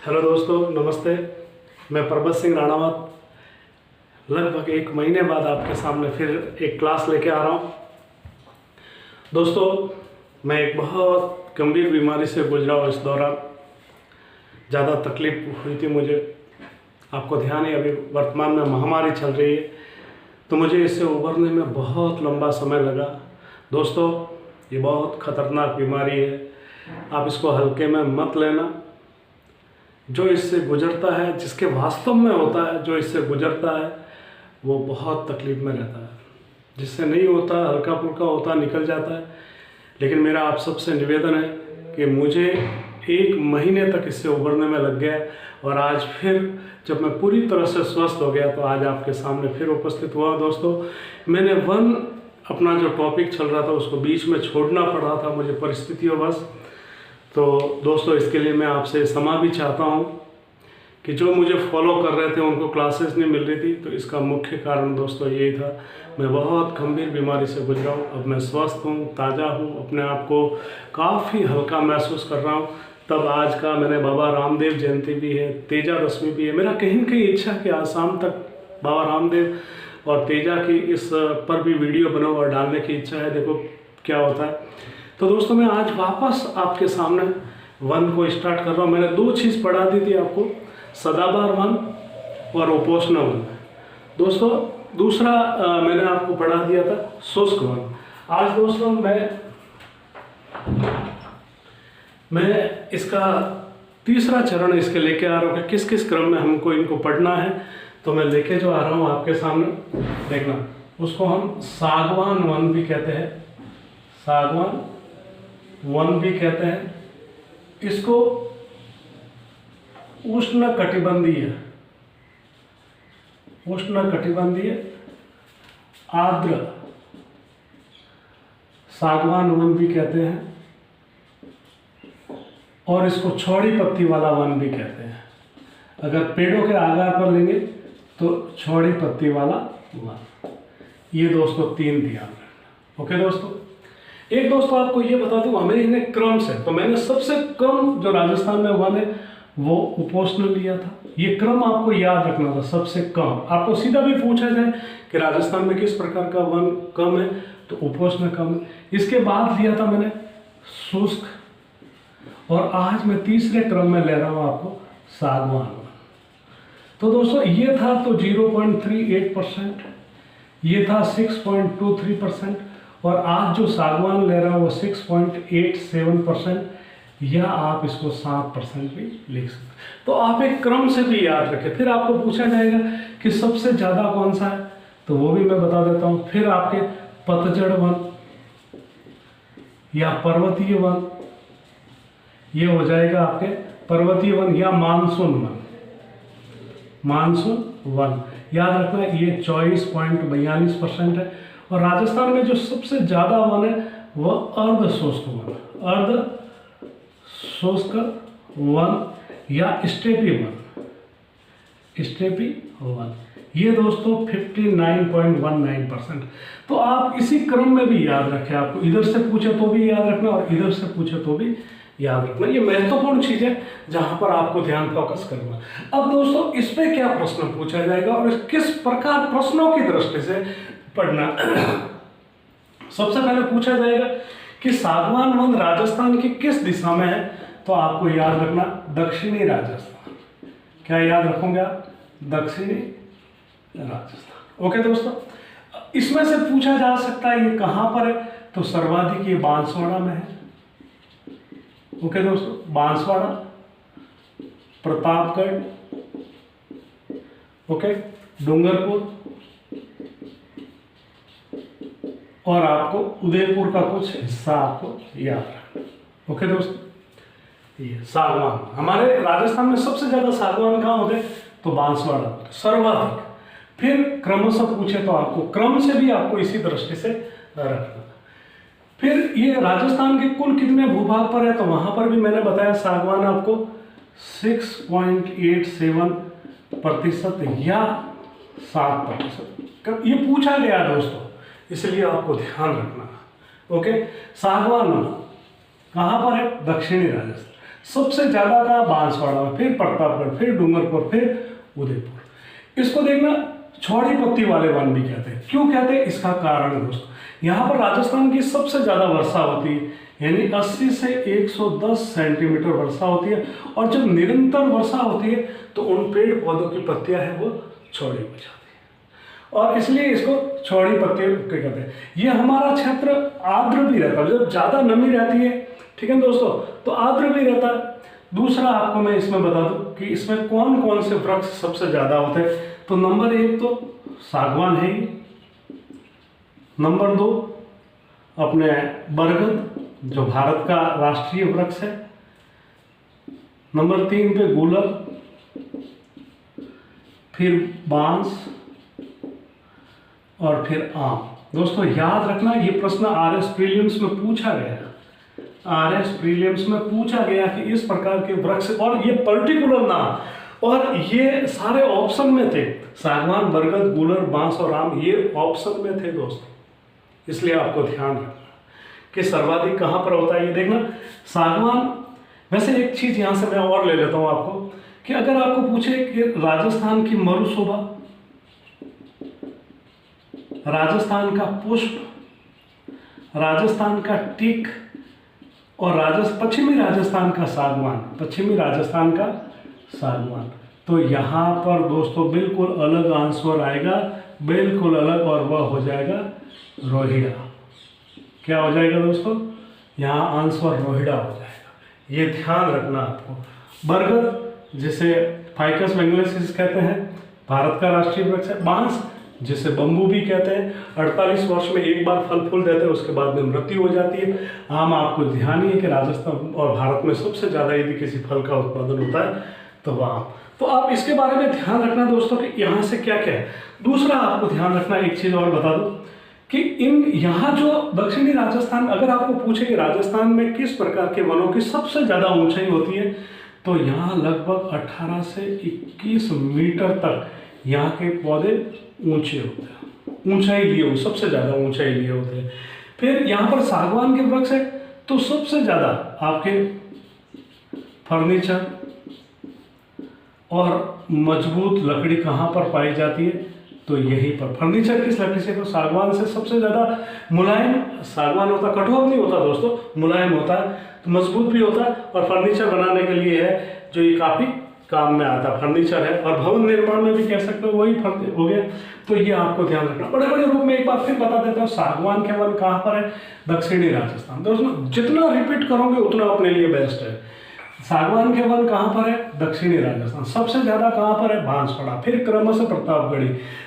Hello दोस्तों, नमस्ते। मैं परबत सिंह राणावत लगभग 1 महीने बाद आपके सामने फिर एक क्लास लेके आ रहा हूँ। दोस्तों, मैं एक बहुत गंभीर बीमारी से गुजरा हूँ। इस दौरान ज़्यादा तकलीफ हुई थी मुझे। आपको ध्यान है, अभी वर्तमान में महामारी चल रही है, तो मुझे इससे उभरने में बहुत लंबा समय लगा। दोस्तों, ये बहुत ख़तरनाक बीमारी है, आप इसको हल्के में मत लेना। जो इससे गुजरता है, जिसके वास्तव में होता है, जो इससे गुजरता है वो बहुत तकलीफ में रहता है। जिससे नहीं होता, हल्का फुल्का होता, निकल जाता है। लेकिन मेरा आप सबसे निवेदन है कि मुझे 1 महीने तक इससे उभरने में लग गया, और आज फिर जब मैं पूरी तरह से स्वस्थ हो गया तो आज आपके सामने फिर उपस्थित हुआ। दोस्तों, मैंने अपना जो टॉपिक चल रहा था उसको बीच में छोड़ना पड़ रहा था मुझे, परिस्थितियों बस। तो दोस्तों, इसके लिए मैं आपसे क्षमा भी चाहता हूँ कि जो मुझे फॉलो कर रहे थे उनको क्लासेस नहीं मिल रही थी। तो इसका मुख्य कारण दोस्तों यही था, मैं बहुत गंभीर बीमारी से गुजरा हूँ। अब मैं स्वस्थ हूँ, ताज़ा हूँ, अपने आप को काफ़ी हल्का महसूस कर रहा हूँ। तब आज का मैंने बाबा रामदेव जयंती भी है, तेजा दशमी भी है। मेरा कहीं न कहीं इच्छा कि आज शाम तक बाबा रामदेव और तेजा की इस पर भी वीडियो बनाऊँ और डालने की इच्छा है। देखो क्या होता है। तो दोस्तों, मैं आज वापस आपके सामने 1 को स्टार्ट कर रहा हूँ। मैंने 2 चीज़ पढ़ा दी थी आपको, सदाबहार 1 और उपोष्ण 1। दोस्तों, दूसरा मैंने आपको पढ़ा दिया था शुष्क 1। आज दोस्तों मैं इसका तीसरा चरण इसके लेके आ रहा हूँ कि किस किस क्रम में हमको इनको पढ़ना है। तो मैं लेके जो आ रहा हूँ आपके सामने, देखना, उसको हम सागवान 1 भी कहते हैं, सागवान 1 भी कहते हैं। इसको उष्णकटिबंधीय आर्द्र सागवान 1 भी कहते हैं, और इसको चौड़ी पत्ती वाला 1 भी कहते हैं। अगर पेड़ों के आधार पर लेंगे तो चौड़ी पत्ती वाला 1। ये दोस्तों 3 ध्यान रखना। ओके दोस्तों, एक दोस्तों आपको ये बता दूं, हमें इन्हें क्रम से, तो मैंने सबसे कम जो राजस्थान में 1 है वो उपोष्ण लिया था। ये क्रम आपको याद रखना था, सबसे कम। आपको सीधा भी पूछा जाए कि राजस्थान में किस प्रकार का 1 कम है, तो उपोष्ण कम है। इसके बाद लिया था मैंने शुष्क, और आज मैं तीसरे क्रम में ले रहा हूँ आपको सागवान 1। तो दोस्तों, ये था तो 0.38%, ये था 6.23%, और आज जो सागवान ले रहा हूँ वो 6.87%, या आप इसको 7% भी लिख सकते। तो आप एक क्रम से भी याद रखें। फिर आपको पूछा जाएगा कि सबसे ज़्यादा कौन सा है, तो वो भी मैं बता देता हूँ। फिर आपके पतझड़ 1 या पर्वतीय 1, ये हो जाएगा आपके पर्वतीय 1 या मानसून 1। याद रखना, ये 24.42% है। और राजस्थान में जो सबसे ज़्यादा 1 है वह अर्ध शुष्क 1 या स्टेपी 1। ये दोस्तों 59.19%। तो आप इसी क्रम में भी याद रखें। आपको इधर से पूछे तो भी याद रखना, और इधर से पूछे तो भी याद रखना। ये महत्वपूर्ण चीज़ है जहां पर आपको ध्यान फोकस करना। अब दोस्तों, इस पे क्या प्रश्न पूछा जाएगा और किस प्रकार प्रश्नों की दृष्टि से पढ़ना। सबसे पहले पूछा जाएगा कि सागवान 1 राजस्थान की किस दिशा में है, तो आपको याद रखना दक्षिणी राजस्थान। क्या याद रखोगे आप? दक्षिणी राजस्थान। ओके दोस्तों, इसमें से पूछा जा सकता है ये कहां पर है, तो सर्वाधिक ये बांसवाड़ा में है। ओके दोस्तों, बांसवाड़ा, प्रतापगढ़, ओके, डूंगरपुर, और आपको उदयपुर का कुछ हिस्सा आपको याद रखना। ओके दोस्तों, ये सागवान हमारे राजस्थान में सबसे ज्यादा सागवान कहाँ होते, तो बांसवाड़ा सर्वाधिक। फिर क्रमशः पूछे तो आपको क्रम से भी आपको इसी दृष्टि से रखना। फिर ये राजस्थान के कुल कितने भूभाग पर है, तो वहां पर भी मैंने बताया सागवान आपको 6.87% या 7%। ये पूछा गया दोस्तों, इसलिए आपको ध्यान रखना। ओके, सागवान कहाँ पर है? दक्षिणी राजस्थान। सबसे ज़्यादा का बांसवाड़ा में, फिर प्रतापगढ़, फिर डूंगरपुर, फिर उदयपुर। इसको देखना चौड़ी पत्ती वाले वन भी कहते हैं। क्यों कहते हैं, इसका कारण है दोस्तों, यहाँ पर राजस्थान की सबसे ज़्यादा वर्षा होती है, यानी 80 से 110 सेंटीमीटर वर्षा होती है। और जब निरंतर वर्षा होती है तो उन पेड़ पौधों की पत्तियां हैं वो चौड़ी हो जाती है, और इसलिए इसको चौड़ी पत्ती कहते हैं। ये हमारा क्षेत्र आर्द्र भी रहता है, जब ज़्यादा नमी रहती है, ठीक है दोस्तों, तो आर्द्र भी रहता है। दूसरा आपको मैं इसमें बता दूं कि इसमें कौन कौन से वृक्ष सबसे ज़्यादा होते हैं। तो नंबर 1 तो सागवान है ही, नंबर 2 अपने बरगद जो भारत का राष्ट्रीय वृक्ष है, नंबर 3 पे गूलर, फिर बांस और फिर आम। दोस्तों याद रखना, ये प्रश्न आरएस प्रीलिम्स में पूछा गया, आरएस प्रीलिम्स में पूछा गया कि इस प्रकार के वृक्ष, और ये पर्टिकुलर नाम, और ये सारे ऑप्शन में थे, सागवान, बरगद, गूलर, बांस और आम, ये ऑप्शन में थे दोस्तों। इसलिए आपको ध्यान रखना कि सर्वाधिक कहाँ पर होता है, ये देखना सागवान। वैसे एक चीज यहाँ से मैं और ले लेता हूँ आपको, कि अगर आपको पूछे कि राजस्थान की मरुशोभा, राजस्थान का पुष्प, राजस्थान का टीक और पश्चिमी राजस्थान का सागवान, पश्चिमी राजस्थान का सागवान, तो यहाँ पर दोस्तों बिल्कुल अलग आंसर आएगा, बिल्कुल अलग, और वह हो जाएगा रोहिड़ा। क्या हो जाएगा दोस्तों, यहाँ आंसर रोहिड़ा हो जाएगा। ये ध्यान रखना आपको। बरगद जिसे फाइकस बेंगलेसिस कहते हैं, भारत का राष्ट्रीय वृक्ष है। बांस जिसे बम्बू भी कहते हैं, 48 वर्ष में एक बार फल फूल देते हैं, उसके बाद में मृत्यु हो जाती है। आम आपको ध्यान ही है कि राजस्थान और भारत में सबसे ज़्यादा यदि किसी फल का उत्पादन होता है तो वह आम। तो आप इसके बारे में ध्यान रखना दोस्तों कि यहाँ से क्या क्या है। दूसरा आपको ध्यान रखना, एक चीज़ और बता दो कि इन यहाँ जो दक्षिणी राजस्थान, अगर आपको पूछे कि राजस्थान में किस प्रकार के वनों की सबसे ज़्यादा ऊंचाई होती है, तो यहाँ लगभग 18 से 21 मीटर तक यहाँ के पौधे ऊंचे होते हैं, ऊंचाई लिए हुए, सबसे ज़्यादा ऊंचाई लिए होते हैं। फिर यहाँ पर सागवान के वृक्ष है, तो सबसे ज़्यादा आपके फर्नीचर और मजबूत लकड़ी कहाँ पर पाई जाती है, तो यहीं पर। फर्नीचर किस लकड़ी से, तो सागवान से सबसे ज़्यादा। मुलायम सागवान होता, कठोर नहीं होता दोस्तों, मुलायम होता है, तो मजबूत भी होता है, और फर्नीचर बनाने के लिए है जो ये काफ़ी काम में आता है, फर्नीचर है। और भवन निर्माण में भी कह सकते हो, वही फर्नीचर हो गया। तो ये आपको ध्यान रखना। बड़े बड़े रूप में एक बार फिर बता देता हूँ, सागवान के वन कहाँ पर है, दक्षिणी राजस्थान। दोस्तों जितना रिपीट करोगे उतना अपने लिए बेस्ट है। सागवान के वन कहाँ पर है, दक्षिणी राजस्थान। सबसे ज्यादा कहाँ पर है, बांसवाड़ा, फिर क्रमशः प्रतापगढ़ी।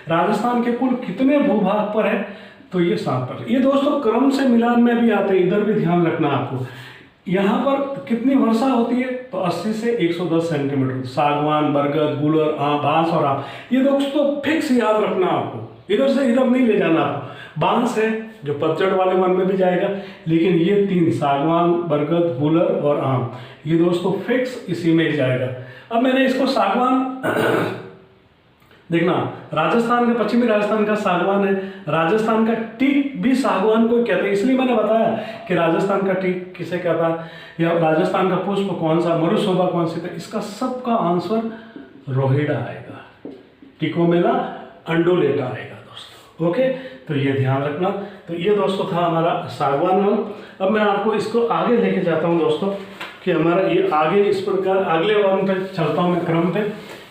राजस्थान के कुल कितने भूभाग पर है, तो ये 7 पर। ये दोस्तों क्रम से मिलान में भी आते हैं, इधर भी ध्यान रखना आपको। यहाँ पर कितनी वर्षा होती है, तो 80 से 110 सेंटीमीटर। सागवान, बरगद, गूलर, बांस और आम, ये दोस्तों फिक्स याद रखना आपको, इधर से इधर नहीं ले जाना आपको। बांस है जो पतझड़ वाले वन में भी जाएगा, लेकिन ये 3 सागवान, बरगद, गूलर और आम, ये दोस्तों फिक्स इसी में ही जाएगा। अब मैंने इसको सागवान देखना, राजस्थान का, पश्चिमी राजस्थान का सागवान है, राजस्थान का टीक भी सागवान को कहते हैं। इसलिए मैंने बताया कि राजस्थान का टीक किसे कहता है, या राजस्थान का पुष्प कौन सा, मरुशोभा कौन सी, तो इसका सबका आंसर रोहिड़ा आएगा, टिकोमेला अंडुलेटा आएगा दोस्तों। ओके, तो ये ध्यान रखना। तो ये दोस्तों था हमारा सागवान वन। अब मैं आपको इसको आगे लेके जाता हूँ दोस्तों, कि हमारा ये आगे इस प्रकार अगले वन पे चलता हूँ मैं, क्रम पे,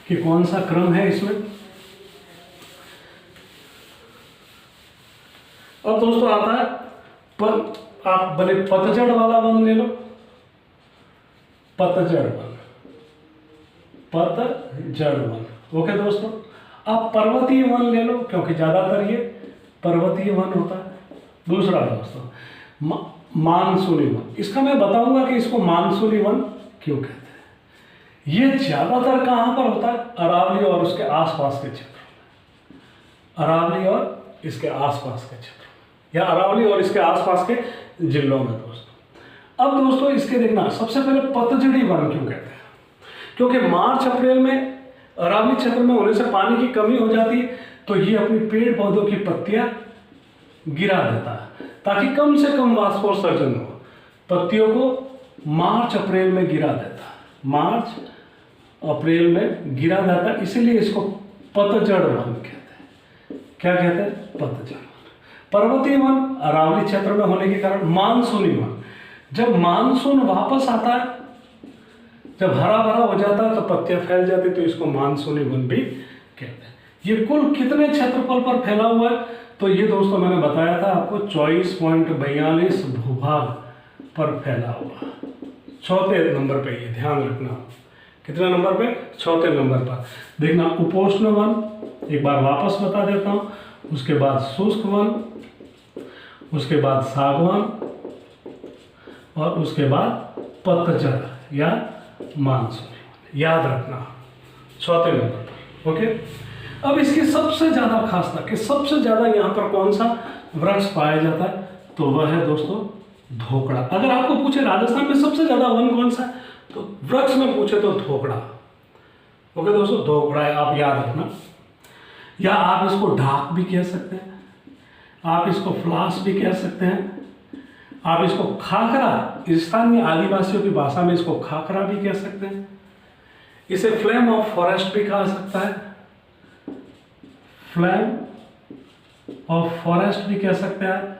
कि कौन सा क्रम है इसमें। अब दोस्तों आता है आप भले पतझड़ वाला वन ले लो, पतझड़ वन, पतझड़ वन। ओके दोस्तों, आप पर्वतीय वन ले लो, क्योंकि ज्यादातर ये पर्वतीय वन होता है। दूसरा दोस्तों मानसूनी वन, इसका मैं बताऊंगा कि इसको मानसूनी वन क्यों कहते हैं। ये ज्यादातर कहां पर होता है, अरावली और उसके आसपास के क्षेत्र, अरावली और इसके आसपास के क्षेत्र, या अरावली और इसके आसपास के जिलों में दोस्तों। अब दोस्तों इसके देखना, सबसे पहले पतझड़ी वन क्यों कहते हैं, क्योंकि मार्च अप्रैल में अरावली क्षेत्र में होने से पानी की कमी हो जाती है, तो ये अपनी पेड़ पौधों की पत्तियां गिरा देता है, ताकि कम से कम वाष्पोत्सर्जन हो, पत्तियों को मार्च अप्रैल में गिरा देता, मार्च अप्रैल में गिरा जाता, इसीलिए इसको पतझड़ वन कहते हैं। क्या कहते हैं? पतझड़ वन। पर्वतीय वन अरावली क्षेत्र में होने के कारण मानसूनी वन, जब मानसून वापस आता है, जब हरा भरा हो जाता है तो पत्तियां फैल जाती, तो इसको मानसूनी वन भी कहते हैं। ये कुल कितने क्षेत्रफल पर फैला हुआ है? तो ये दोस्तों मैंने बताया था आपको 24.42 भूभाग पर फैला हुआ, चौथे नंबर पे, ये ध्यान रखना। कितने नंबर पे? चौथे नंबर पर। देखना, उपोष्ण वन एक बार वापस बता देता हूँ, उसके बाद शुष्क वन, उसके बाद सागवान और उसके बाद पतझड़ या मानसून। याद रखना, चौथे नंबर पर। ओके, अब इसकी सबसे ज्यादा खासता कि सबसे ज्यादा यहाँ पर कौन सा वृक्ष पाया जाता है, तो वह है दोस्तों धोकड़ा। अगर आपको पूछे राजस्थान में सबसे ज्यादा वन कौन सा है, तो वृक्ष में पूछे तो धोकड़ा। ओके दोस्तों, धोकड़ा है, आप याद रखना। या आप इसको ढाक भी कह सकते हैं, आप इसको फ्लास भी कह सकते हैं, आप इसको खाखरा, स्थानीय आदिवासियों की भाषा में इसको खाखरा भी कह सकते हैं, इसे फ्लेम ऑफ फॉरेस्ट भी कहा सकता है, फ्लेम ऑफ फॉरेस्ट भी कह सकते हैं आप,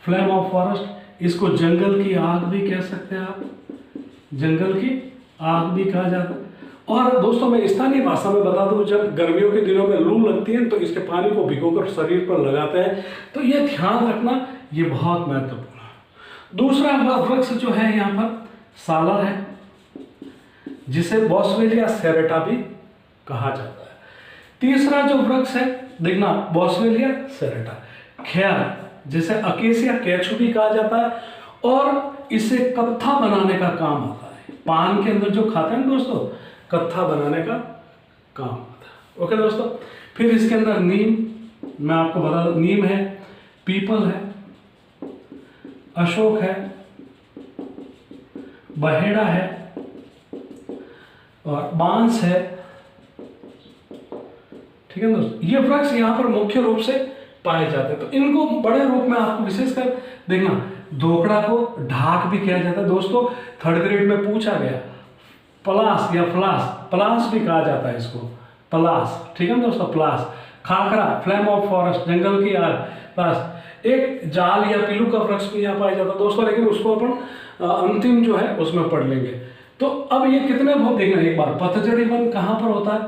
फ्लेम ऑफ फॉरेस्ट। इसको जंगल की आग भी कह सकते हैं आप, जंगल की आग भी कहा जाता है। और दोस्तों मैं स्थानीय भाषा में बता दूं, जब गर्मियों के दिनों में लू लगती है तो इसके पानी को भिगोकर शरीर पर लगाते हैं, तो ये ध्यान रखना, ये बहुत महत्वपूर्ण है। दूसरा वृक्ष जो है यहाँ पर सालर है, जिसे बॉस्वेलिया सेरेटा भी कहा जाता है। तीसरा जो वृक्ष है, देखना, बॉस्वेलिया सेरेटा। खैर, जिसे अकेसिया केचू भी कहा जाता है, और इसे कत्था बनाने का काम आता है। पान के अंदर जो खाते हैं दोस्तों, कत्था बनाने का काम आता है। ओके दोस्तों, फिर इसके अंदर नीम, मैं आपको बता दूं, नीम है, पीपल है, अशोक है, बहेड़ा है और बांस है। ठीक है दोस्तों, ये वृक्ष यहाँ पर मुख्य रूप से पाए जाते हैं। तो इनको बड़े रूप में आपको विशेषकर देखना, धोकड़ा को ढाक भी किया जाता है दोस्तों, थर्ड ग्रेड में पूछा गया। पलास या फ्लास, पलास भी कहा जाता है इसको, पलास। ठीक है दोस्तों, पलास। खाखरा, फ्लेम ऑफ फॉरेस्ट, जंगल की आग, प्लस एक जाल या पिलू का वृक्ष भी यहाँ पाया जाता है दोस्तों, लेकिन उसको अपन अंतिम जो है उसमें पढ़ लेंगे। तो अब ये कितने बहुत देखना एक बार, पतझड़ी वन कहाँ पर होता है,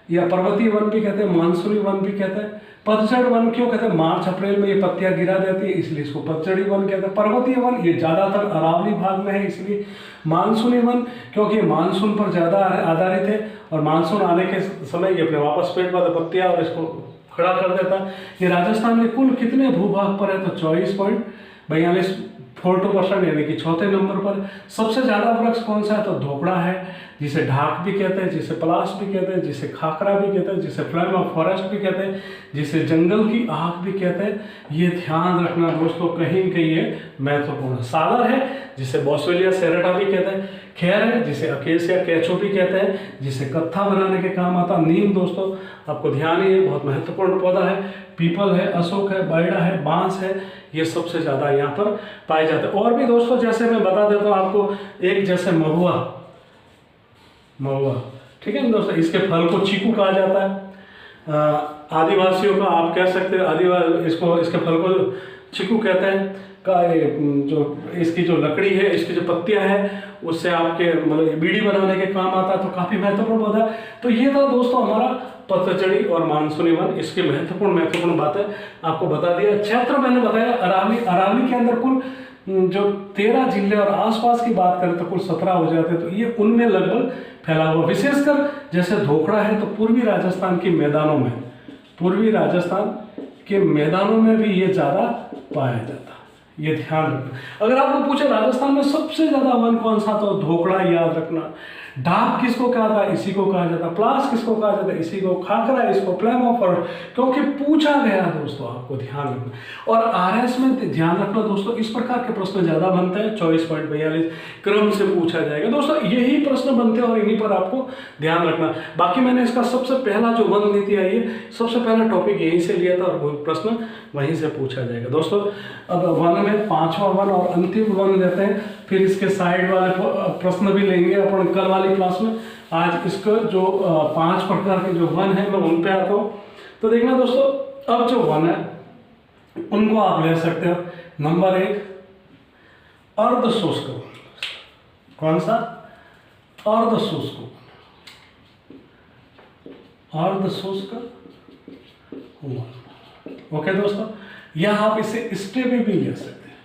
या पर्वतीय वन भी कहते हैं, मानसूनी वन भी कहते हैं। पतझड़ वन क्यों कहते हैं? मार्च अप्रैल में ये पत्तियां गिरा देती है, इसलिए इसको पतझड़ी वन कहते हैं। पर्वतीय वन ये ज्यादातर अरावली भाग में है, इसलिए मानसूनी वन, क्योंकि मानसून पर ज्यादा आधारित है और मानसून आने के समय ये अपने वापस पेड़ वाले पत्तियां और इसको खड़ा कर देता है। ये राजस्थान में कुल कितने भूभाग पर है, तो 24.42% यानी कि चौथे नंबर पर। सबसे ज्यादा वृक्ष कौन सा है, तो धोकड़ा है, जिसे ढाक भी कहते हैं, जिसे पलाश भी कहते हैं, जिसे खाखरा भी कहते हैं, जिसे फ्लेम ऑफ फॉरेस्ट भी कहते हैं, जिसे जंगल की आग भी कहते हैं। ये ध्यान रखना दोस्तों, कहीं न कहीं ये महत्वपूर्ण। सालर है, जिसे बॉस्वेलिया सेरेटा भी कहते हैं। खैर है, जिसे अकेसिया केचो भी कहते हैं, जिसे कत्था बनाने के काम आता। नीम दोस्तों आपको ध्यान ही है, बहुत महत्वपूर्ण पौधा है। पीपल है, अशोक है, बैड़ा है, बांस है, ये सबसे ज्यादा यहाँ पर पाए जाते हैं। और भी दोस्तों जैसे मैं बता देता हूँ आपको, एक जैसे महुआ, महुआ, ठीक है दोस्तों, इसके फल को चीकू कहा जाता है। आदिवासियों का आप कह सकते हैं, आदिवासी इसको, इसके फल को चीकू कहते हैं। का जो इसकी जो लकड़ी है, इसकी जो पत्तियां हैं, उससे आपके मतलब बीड़ी बनाने के काम आता है, तो काफी महत्वपूर्ण पौधा है। तो ये था दोस्तों हमारा पतझड़ी और मानसूनी वन, इसके महत्वपूर्ण बातें आपको बता दिया। क्षेत्र मैंने बताया अरावली, अरावली के अंदर कुल जो 13 जिले और आसपास की बात करें तो कुल 17 हो जाते हैं, तो ये उनमें लगभग फैला हुआ। विशेषकर जैसे धोकड़ा है तो पूर्वी राजस्थान के मैदानों में, पूर्वी राजस्थान के मैदानों में भी ये ज्यादा पाया जाता है, ये ध्यान रखना। अगर आपको पूछे राजस्थान में सबसे ज्यादा वन कौन सा, तो धोकड़ा याद रखना। ढाक किसको कहा था, इसी को कहा जाता। प्लास किसको कहा जाता, इसी को। खाखरा इसको, फ्लेम ऑफ फॉरेस्ट, क्योंकि पूछा गया दोस्तों, आपको ध्यान रखना। और आरएस में ध्यान रखना दोस्तों, इस प्रकार के प्रश्न ज्यादा बनते हैं, 24.42 क्रम से पूछा जाएगा दोस्तों, यही प्रश्न बनते हैं और इन्हीं पर आपको ध्यान रखना। बाकी मैंने इसका सबसे पहला जो वन नीति आई है, सबसे पहला टॉपिक यहीं से लिया था और वो प्रश्न वहीं से पूछा जाएगा दोस्तों। अब वन है, 5वां वन और अंतिम वन लेते हैं, फिर इसके साइड वाले प्रश्न भी लेंगे अपन कल वाली क्लास में। आज इसका जो 5 प्रकार के जो वन है मैं उन पे आता हूँ। तो देखना दोस्तों, अब जो वन है उनको आप ले सकते हो। नंबर 1 अर्ध शुष्क वन। कौन सा? अर्ध शुष्क वन। अर्ध शुष्क वन। ओके दोस्तों, या आप इसे स्टेपी भी ले सकते हैं,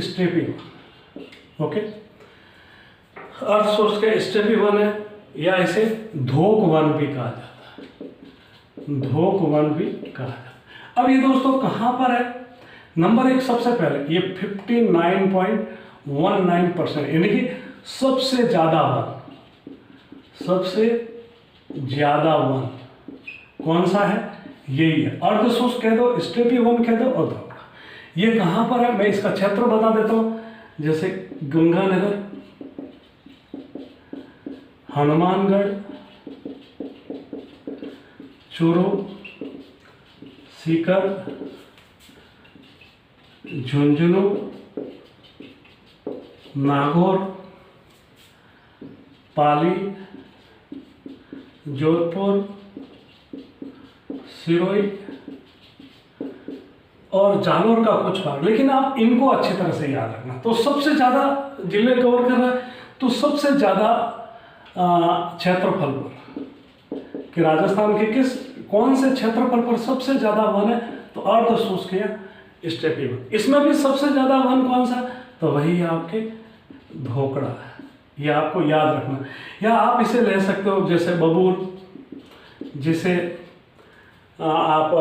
स्टेपी वन। ओके, अर्ध शुष्क स्टेपी वन है, या इसे धोक वन भी कहा जाता है, धोक वन भी कहा जाता है। अब ये दोस्तों कहाँ पर है? नंबर 1 सबसे पहले ये 59.19%, यानी कि सबसे ज्यादा वन, सबसे ज्यादा वन कौन सा है? यही है। अर्ध शुष्क कह दो, स्टेपी वन कह दो और धोका। ये कहाँ पर है मैं इसका क्षेत्र बता देता हूँ। जैसे गंगानगर, हनुमानगढ़, चूरू, सीकर, झुंझुनू, नागौर, पाली, जोधपुर, सिरोही और जालोर का कुछ भाग। लेकिन आप इनको अच्छी तरह से याद रखना। तो सबसे ज़्यादा जिले कवर कर रहा है, तो सबसे ज़्यादा क्षेत्रफल पर कि राजस्थान के कौन से क्षेत्रफल पर सबसे ज़्यादा वन है? तो अर्ध शुष्क या स्टेपी वन। इसमें भी सबसे ज़्यादा वन कौन सा? तो वही आपके धोकड़ा है। ये आपको याद रखना। या आप इसे ले सकते हो जैसे बबूल, जिसे आप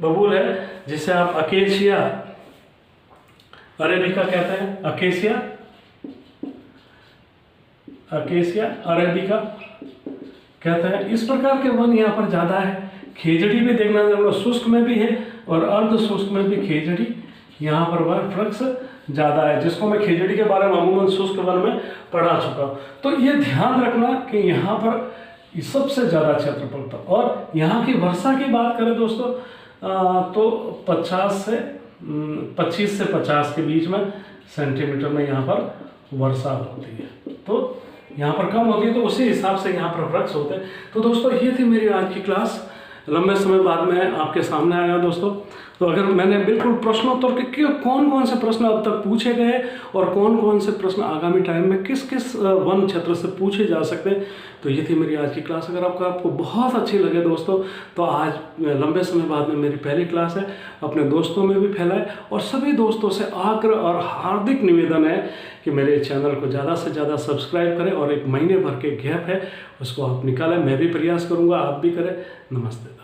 बबूल है, जिसे आप अकेशिया अरेबिका कहते हैं, अकेशिया अरेबिका कहते हैं। इस प्रकार के वन यहाँ पर ज़्यादा है। खेजड़ी भी देखना जरूर, शुष्क में भी है और अर्ध शुष्क में भी खेजड़ी यहाँ पर वृक्ष ज़्यादा है, जिसको मैं खेजड़ी के बारे में अमूमन शुष्क वन में पढ़ा चुका हूँ। तो ये ध्यान रखना कि यहाँ पर सबसे ज़्यादा क्षेत्रफल था। और यहाँ की वर्षा की बात करें दोस्तों, तो 25 से 50 के बीच में सेंटीमीटर में यहाँ पर वर्षा होती है। तो यहाँ पर कम होती है, तो उसी हिसाब से यहाँ पर वृक्ष होते हैं। तो दोस्तों ये थी मेरी आज की क्लास। लंबे समय बाद में आपके सामने आया दोस्तों। तो अगर मैंने बिल्कुल प्रश्नोत्तर के कौन कौन से प्रश्न अब तक पूछे गए और कौन कौन से प्रश्न आगामी टाइम में किस किस वन क्षेत्र से पूछे जा सकते हैं, तो ये थी मेरी आज की क्लास। अगर आपको बहुत अच्छी लगे दोस्तों, तो आज लंबे समय बाद में मेरी पहली क्लास है, अपने दोस्तों में भी फैलाए। और सभी दोस्तों से आग्रह और हार्दिक निवेदन है कि मेरे चैनल को ज़्यादा से ज़्यादा सब्सक्राइब करें और एक महीने भर के गैप है उसको आप निकालें। मैं भी प्रयास करूँगा, आप भी करें। नमस्ते दोस्तों।